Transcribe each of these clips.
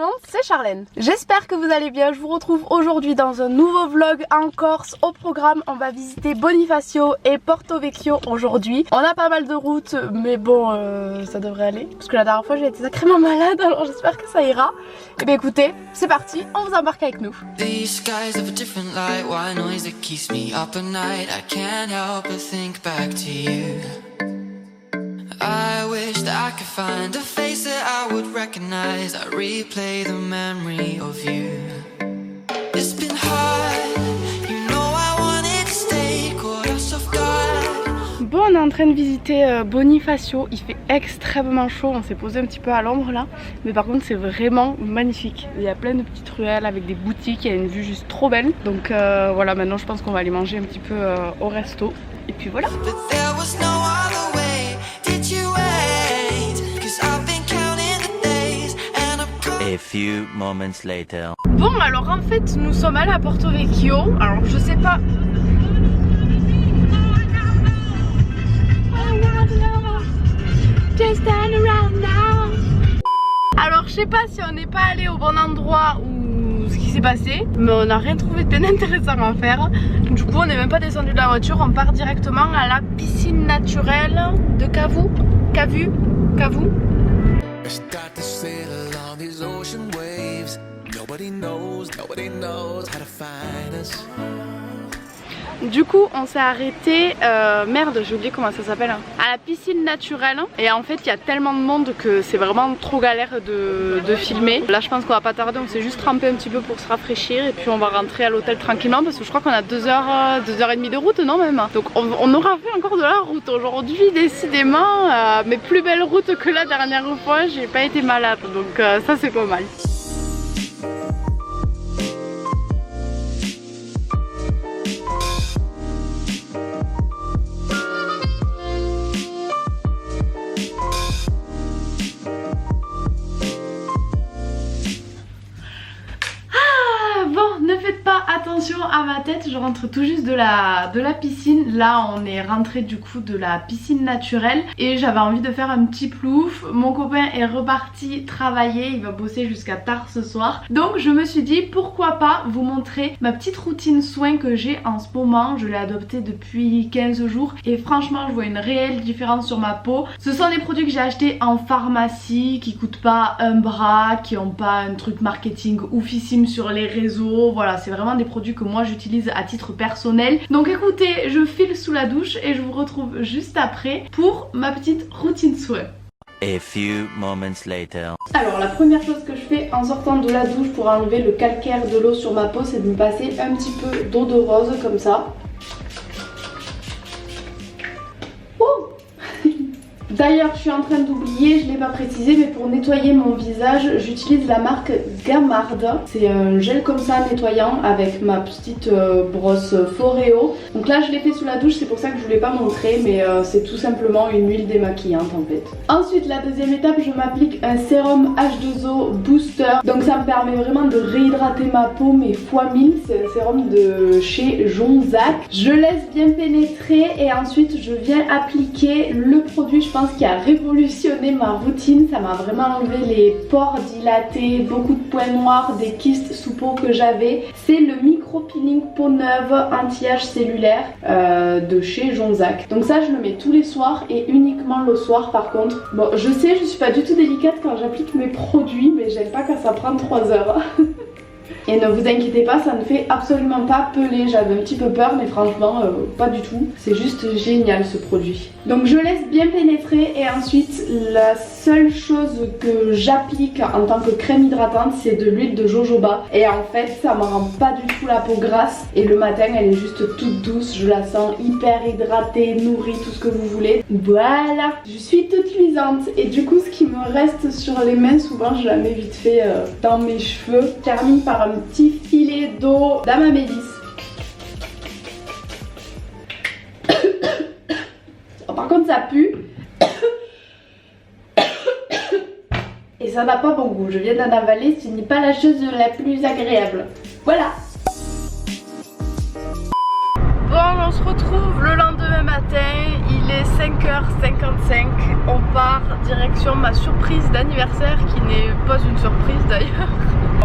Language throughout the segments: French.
monde, c'est Charlène. J'espère que vous allez bien, je vous retrouve aujourd'hui dans un nouveau vlog en Corse. Au programme, on va visiter Bonifacio et Porto Vecchio aujourd'hui. On a pas mal de routes, mais bon, ça devrait aller. Parce que la dernière fois, j'ai été sacrément malade, alors j'espère que ça ira. Et bien écoutez, c'est parti, on vous embarque avec nous. I wish that I could find a face that I would recognize. I replay the memory of you. It's been hard, you know I wanted to stay, caught us off guard. Bon, on est en train de visiter Bonifacio, il fait extrêmement chaud, on s'est posé un petit peu à l'ombre là. Mais par contre c'est vraiment magnifique, il y a plein de petites ruelles avec des boutiques, il y a une vue juste trop belle. Donc voilà, maintenant je pense qu'on va aller manger un petit peu au resto. Et puis voilà. A few moments later. Bon, alors en fait nous sommes allés à Porto Vecchio. Alors je sais pas. Alors je sais pas si on n'est pas allé au bon endroit ou ce qui s'est passé, mais on n'a rien trouvé de bien intéressant à faire. Du coup on n'est même pas descendu de la voiture, on part directement à la piscine naturelle de Cavou. Du coup on s'est arrêté, merde j'ai oublié comment ça s'appelle, à la piscine naturelle. Et en fait il y a tellement de monde que c'est vraiment trop galère de filmer. Là je pense qu'on va pas tarder, on s'est juste trempé un petit peu pour se rafraîchir. Et puis on va rentrer à l'hôtel tranquillement parce que je crois qu'on a 2h30 de route, non même. Donc on aura fait encore de la route aujourd'hui décidément, mais plus belle route que la dernière fois, j'ai pas été malade. Donc ça c'est pas mal. Ne faites pas attention à ma tête, je rentre tout juste de la piscine. Là on est rentré du coup de la piscine naturelle et j'avais envie de faire un petit plouf. Mon copain est reparti travailler, il va bosser jusqu'à tard ce soir. Donc je me suis dit pourquoi pas vous montrer ma petite routine soin que j'ai en ce moment. Je l'ai adoptée depuis 15 jours et franchement je vois une réelle différence sur ma peau. Ce sont des produits que j'ai achetés en pharmacie, qui coûtent pas un bras, qui ont pas un truc marketing oufissime sur les réseaux. Voilà, c'est vraiment des produits que moi j'utilise à titre personnel. Donc écoutez, je file sous la douche et je vous retrouve juste après pour ma petite routine soin. A few moments later. Alors la première chose que je fais en sortant de la douche pour enlever le calcaire de l'eau sur ma peau, c'est de me passer un petit peu d'eau de rose comme ça. D'ailleurs je suis en train d'oublier, je ne l'ai pas précisé, mais pour nettoyer mon visage j'utilise la marque Gamarde. C'est un gel comme ça nettoyant avec ma petite brosse Foreo. Donc là je l'ai fait sous la douche, c'est pour ça que je ne vous l'ai pas montré, mais c'est tout simplement une huile démaquillante en fait. Ensuite la deuxième étape, je m'applique un sérum H2O Booster. Donc ça me permet vraiment de réhydrater ma peau mais x1000. C'est un sérum de chez Jonzac. Je laisse bien pénétrer et ensuite je viens appliquer le produit, je pense, qui a révolutionné ma routine. Ça m'a vraiment enlevé les pores dilatés, beaucoup de points noirs, des kystes sous peau que j'avais. C'est le micro peeling peau neuve anti-âge cellulaire de chez Jonzac. Donc ça je le mets tous les soirs et uniquement le soir par contre. Bon je sais, je suis pas du tout délicate quand j'applique mes produits, mais j'aime pas quand ça prend 3 heures. Et ne vous inquiétez pas, ça ne fait absolument pas peler. J'avais un petit peu peur mais franchement pas du tout. C'est juste génial ce produit. Donc je laisse bien pénétrer et ensuite la seule chose que j'applique en tant que crème hydratante, c'est de l'huile de jojoba. Et en fait ça me rend pas du tout la peau grasse et le matin elle est juste toute douce. Je la sens hyper hydratée, nourrie, tout ce que vous voulez. Voilà, je suis toute luisante. Et du coup ce qui me reste sur les mains, souvent je la mets vite fait dans mes cheveux. Je termine par un petit filet d'eau d'Amamélis. Oh, par contre ça pue. Et ça n'a pas bon goût. Je viens d'en avaler, ce n'est pas la chose la plus agréable. Voilà. Bon, on se retrouve le lendemain matin, il est 5h55, on part direction ma surprise d'anniversaire qui n'est pas une surprise d'ailleurs.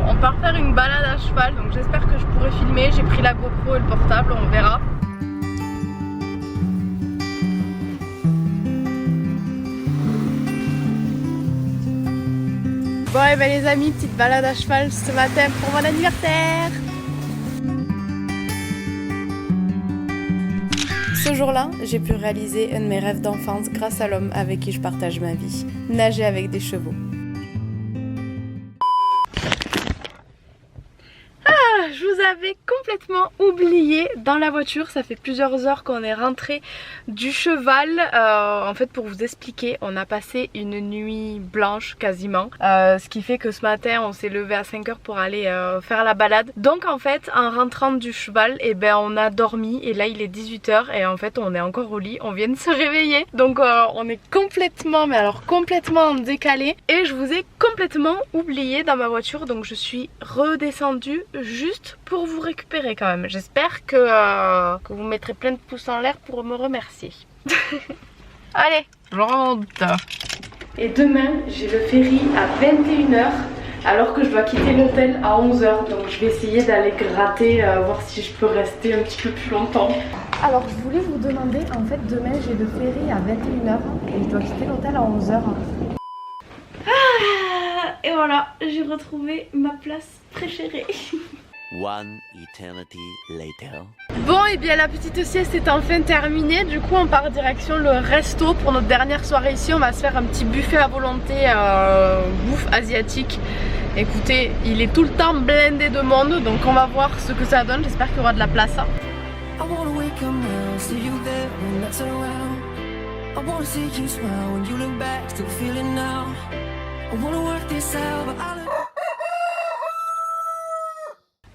On part faire une balade à cheval, donc j'espère que je pourrai filmer, j'ai pris la GoPro et le portable, on verra. Bon et ben les amis, petite balade à cheval ce matin pour mon anniversaire. Ce jour-là, j'ai pu réaliser un de mes rêves d'enfance grâce à l'homme avec qui je partage ma vie, nager avec des chevaux. Je vous avais complètement oublié dans la voiture, ça fait plusieurs heures qu'on est rentré du cheval. En fait, pour vous expliquer, on a passé une nuit blanche quasiment, ce qui fait que ce matin on s'est levé à 5h pour aller faire la balade. Donc en fait, en rentrant du cheval, et ben on a dormi et là il est 18h et en fait on est encore au lit, on vient de se réveiller. Donc on est complètement, mais alors complètement décalé et je vous ai complètement oublié dans ma voiture, donc je suis redescendue juste pour vous récupérer quand même. J'espère que vous mettrez plein de pouces en l'air pour me remercier. Allez, je remonte. Et demain, j'ai le ferry à 21h alors que je dois quitter l'hôtel à 11h. Donc je vais essayer d'aller gratter, voir si je peux rester un petit peu plus longtemps. Alors je voulais vous demander, en fait demain j'ai le ferry à 21h et je dois quitter l'hôtel à 11h. Et voilà, j'ai retrouvé ma place préférée. One eternity later. Bon et bien la petite sieste est enfin terminée, du coup on part direction le resto pour notre dernière soirée ici. On va se faire un petit buffet à volonté bouffe asiatique. Écoutez, il est tout le temps blindé de monde, donc on va voir ce que ça donne, j'espère qu'il y aura de la place.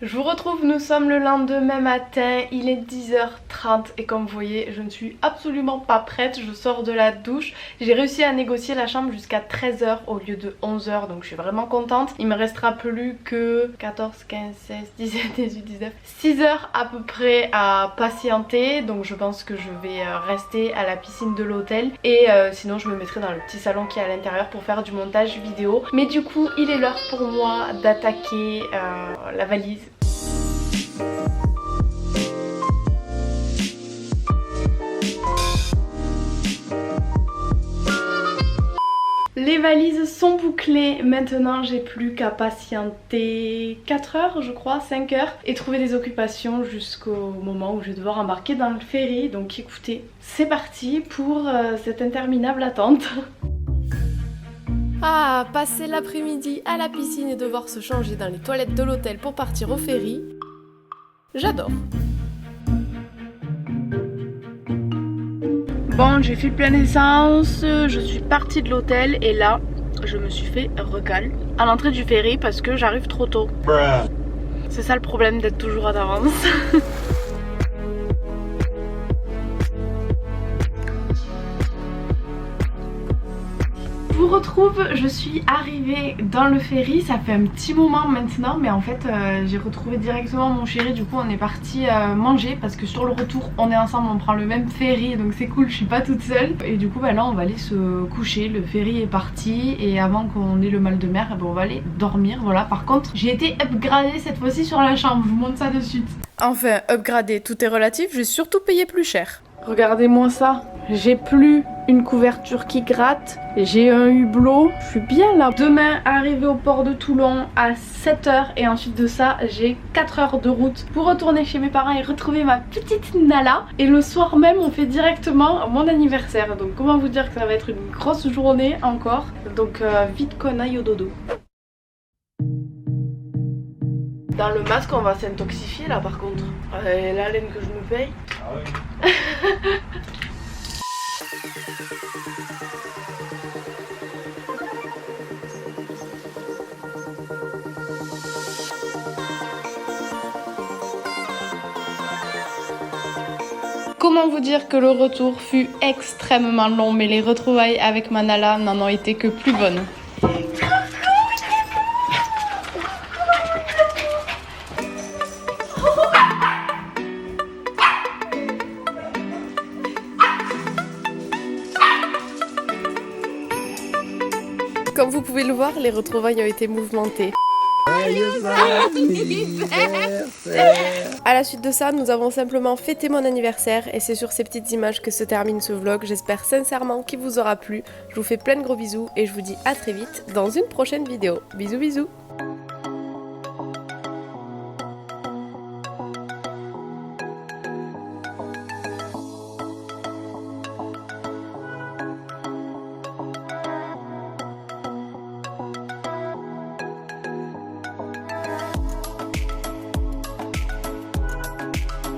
Je vous retrouve, nous sommes le lendemain matin, il est 10h30 et comme vous voyez, je ne suis absolument pas prête, je sors de la douche. J'ai réussi à négocier la chambre jusqu'à 13h au lieu de 11h, donc je suis vraiment contente. Il me restera plus que 14, 15, 16, 17, 18, 19, 6 heures à peu près à patienter. Donc je pense que je vais rester à la piscine de l'hôtel et sinon je me mettrai dans le petit salon qui est à l'intérieur pour faire du montage vidéo. Mais du coup, il est l'heure pour moi d'attaquer la valise. Les valises sont bouclées, maintenant j'ai plus qu'à patienter 4 heures je crois, 5 heures et trouver des occupations jusqu'au moment où je vais devoir embarquer dans le ferry. Donc écoutez, c'est parti pour cette interminable attente. Ah, passer l'après-midi à la piscine et devoir se changer dans les toilettes de l'hôtel pour partir au ferry, j'adore. Bon, j'ai fait le plein d'essence, je suis partie de l'hôtel et là, je me suis fait recal à l'entrée du ferry parce que j'arrive trop tôt. C'est ça le problème d'être toujours à d'avance. Je vous retrouve, je suis arrivée dans le ferry, ça fait un petit moment maintenant mais en fait j'ai retrouvé directement mon chéri, du coup on est parti manger parce que sur le retour on est ensemble, on prend le même ferry donc c'est cool, je suis pas toute seule et du coup bah, là on va aller se coucher, le ferry est parti et avant qu'on ait le mal de mer bah, on va aller dormir. Voilà, par contre j'ai été upgradée cette fois-ci sur la chambre, je vous montre ça de suite. Enfin upgradée, tout est relatif, j'ai surtout payé plus cher. Regardez-moi ça, j'ai plus une couverture qui gratte, j'ai un hublot, je suis bien là. Demain, arrivé au port de Toulon à 7h et ensuite de ça, j'ai 4 heures de route pour retourner chez mes parents et retrouver ma petite Nala. Et le soir même, on fait directement mon anniversaire. Donc comment vous dire que ça va être une grosse journée encore. Donc vite qu'on aille au dodo. Dans le masque, on va s'intoxifier là par contre. La laine que je me paye. Ah oui. Comment vous dire que le retour fut extrêmement long, mais les retrouvailles avec ma Nala n'en ont été que plus bonnes. vous pouvez le voir, les retrouvailles ont été mouvementées. À la suite de ça, nous avons simplement fêté mon anniversaire et c'est sur ces petites images que se termine ce vlog. J'espère sincèrement qu'il vous aura plu. Je vous fais plein de gros bisous et je vous dis à très vite dans une prochaine vidéo. Bisous bisous.